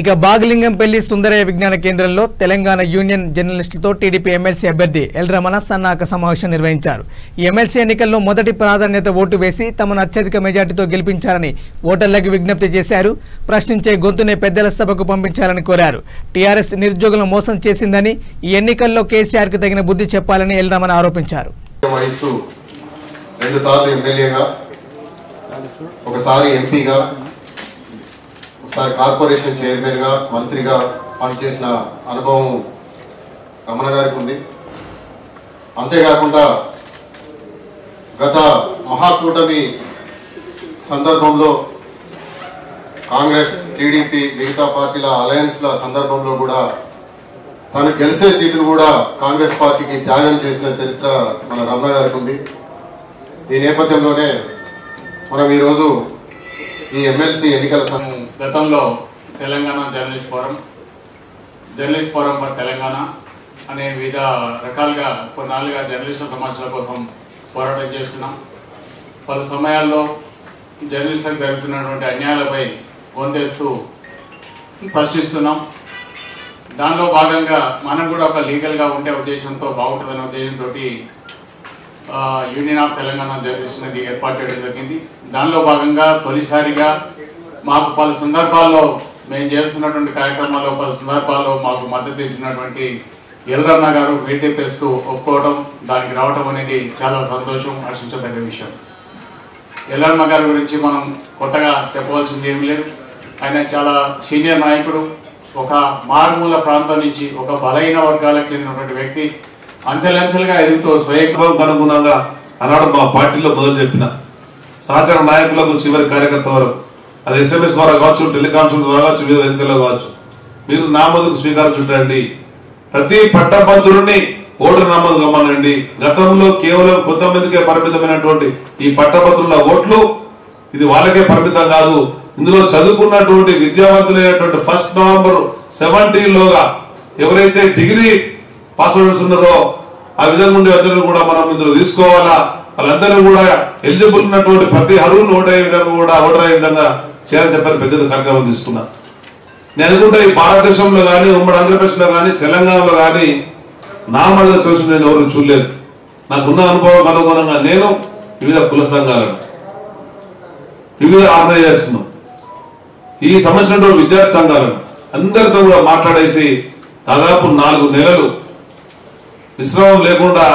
ఇక బాగలింగంపల్లి సుందరయ్య విజ్ఞాన కేంద్రంలో తెలంగాణ యూనియన్ జర్నలిస్టులతో టీడీపీ ఎమ్మెల్సీ అభ్యర్థి ఎల్ రమణ సన్నాహక సమావేశం నిర్వహించారు. ఈ ఎమ్మెల్సీ ఎన్నికల్లో మొదటి ప్రాధాన్యత ఓటు వేసి తమను అత్యధిక మెజార్టీతో గెలిపించారని ఓటర్లకు విజ్ఞప్తి చేశారు. ప్రశ్నించే గొంతునే పెద్దల సభకు పంపించాలని కోరారు. టీఆర్ఎస్ నిరుద్యోగులను మోసం చేసిందని, ఈ ఎన్నికల్లో కేసీఆర్కి తగిన బుద్ధి చెప్పాలని ఎల్ రమణ ఆరోపించారు. ఒకసారి కార్పొరేషన్ చైర్మన్ గా మంత్రిగా పనిచేసిన అనుభవం రమణ గారికి ఉంది. అంతేకాకుండా గత మహాకూటమి సందర్భంలో కాంగ్రెస్, టీడీపీ, మిగతా పార్టీల అలయన్స్ల సందర్భంలో కూడా తను గెలిచే సీటును కూడా కాంగ్రెస్ పార్టీకి త్యాగం చేసిన చరిత్ర మన రమణ గారికి ఉంది. ఈ నేపథ్యంలోనే మనం ఈరోజు ఈ ఎమ్మెల్సీ ఎన్నికల గతంలో Telangana journalist forum for Telangana అనే వివిధ రకాలుగా కొన్నాళ్ళుగా జర్నలిస్టుల సమస్యల కోసం పోరాటం చేస్తున్నాం. పలు సమయాల్లో జర్నలిస్టులకు జరుగుతున్నటువంటి అన్యాయాలపై గొంతేస్తూ ప్రశ్నిస్తున్నాం. దానిలో భాగంగా మనం కూడా ఒక లీగల్గా ఉండే ఉద్దేశంతో బాగుంటుందనే ఉద్దేశంతో యూనియన్ ఆఫ్ తెలంగాణ జర్నలిస్ట్ అనేది ఏర్పాటు చేయడం జరిగింది. దానిలో భాగంగా తొలిసారిగా మాకు పలు సందర్భాల్లో మేము చేస్తున్నటువంటి కార్యక్రమాల్లో పలు సందర్భాల్లో మాకు మద్దతు ఇచ్చినటువంటి ఎల్ రమణ గారు వేటే పేస్తూ ఒప్పుకోవడం, దానికి రావడం అనేది చాలా సంతోషం, హర్షించదగ్గ విషయం. ఎల్ రమణ గారి గురించి మనం కొత్తగా చెప్పవలసింది ఏమి లేదు. ఆయన చాలా సీనియర్ నాయకుడు. ఒక మారుమూల ప్రాంతం నుంచి ఒక బలహీన వర్గాలకు చెందినటువంటి వ్యక్తి అంచెలంచెలుగా ఎదుగుతూ స్వయంగా అనుగుణంగా అన్నాడు మా పార్టీలో మొదలు చెప్పిన సహచర నాయకులకు చివరి కార్యకర్త వరకు, అది SMS ద్వారా కావచ్చు, టెలికాన్ఫరెన్స్ ద్వారా కావచ్చు, వివిధ వేదికల్లో కావచ్చు, మీరు నామోదుకు స్వీకారం చుట్టండి. ప్రతి పట్టభద్రుడిని ఓటర్ నామోదు గమనండి. గతంలో కేవలం కొంతమందికే పరిమితమైనటువంటి ఈ పట్టభద్రుల ఓట్లు ఇది వాళ్ళకే పరిమితం కాదు. ఇందులో చదువుకున్నటువంటి విద్యావంతులైనటువంటి 1 నవంబర్ 17లోగా ఎవరైతే డిగ్రీ పాస్ అవుట్స్ ఉన్నారో ఆ విధంగా ఉండే అందరూ కూడా మనం ఇందులో తీసుకోవాలా. వాళ్ళందరూ కూడా ఎలిజిబుల్ ఉన్నటువంటి ప్రతి అర్హులను ఓటర్ అయ్యే విధంగా చేయాలని చెప్పని పెద్ద కార్యక్రమం తీసుకున్నా. నేను అనుకుంటా ఈ భారతదేశంలో కానీ, ఉమ్మడి ఆంధ్రప్రదేశ్ లో కానీ, తెలంగాణలో కానీ నామల్గా చూసి నేను ఎవరు చూడలేదు. నాకున్న అనుభవం అనుగుణంగా నేను వివిధ కుల సంఘాలను, వివిధ ఆర్గనైజేషన్స్, ఈ సంబంధించినటువంటి విద్యార్థి సంఘాలను అందరితో కూడా మాట్లాడేసి దాదాపు 4 నెలలు విశ్రామం లేకుండా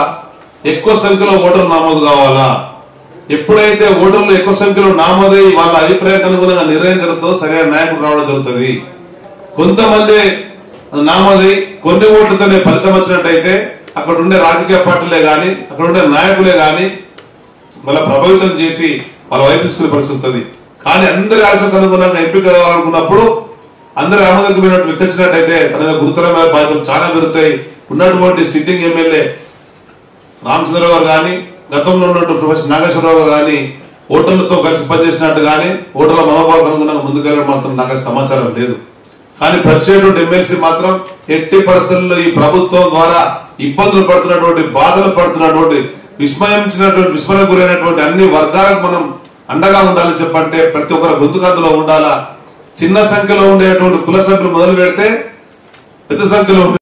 ఎక్కువ సంఖ్యలో ఓటర్లు నమోదు కావాలా. ఎప్పుడైతే ఓటర్లు ఎక్కువ సంఖ్యలో నమోదై వాళ్ళ అభిప్రాయానికి అనుగుణంగా నిర్ణయం జరుగుతుందో సరైన నాయకుడు రావడం జరుగుతుంది. కొంతమంది నమోదై కొన్ని ఓట్లతోనే ఫలితం వచ్చినట్టయితే అక్కడ ఉండే రాజకీయ పార్టీలే గాని, అక్కడ ఉండే నాయకులే గాని వాళ్ళ ప్రభావితం చేసి వాళ్ళ వైపు తీసుకునే పరిస్థితి వస్తుంది. కానీ అందరి ఆలోచనకు అనుగుణంగా ఎంపిక కావాలనుకున్నప్పుడు అందరి ఆమోదకమైనట్టు వ్యక్తించినట్టయితే తన గురుతరమైన బాధ్యతలు చాలా పెరుగుతాయి. ఉన్నటువంటి సిట్టింగ్ ఎమ్మెల్యే రామచంద్రరావు గారు కానీ, గతంలో ఉన్నటువంటి ప్రొఫెసర్ నాగేశ్వరరావు గారు కానీ ఓటర్లతో కలిసి పనిచేసినట్టు కానీ, ఓటర్ల మనోభావాలకు అనుగుణంగా ముందుకెళ్ళడం మాత్రం నాకు సమాచారం లేదు. కానీ ప్రత్యేకటువంటి ఎమ్మెల్సీ మాత్రం ఎట్టి పరిస్థితుల్లో ఈ ప్రభుత్వం ద్వారా ఇబ్బందులు పడుతున్నటువంటి, బాధలు పడుతున్నటువంటి, విస్మయం గురైనటువంటి అన్ని వర్గాలకు మనం అండగా ఉండాలని చెప్పంటే ప్రతి ఒక్కరి గొంతుకందులో ఉండాలా. చిన్న సంఖ్యలో ఉండేటువంటి కుల సభ్యులు మొదలు పెడితే పెద్ద సంఖ్యలో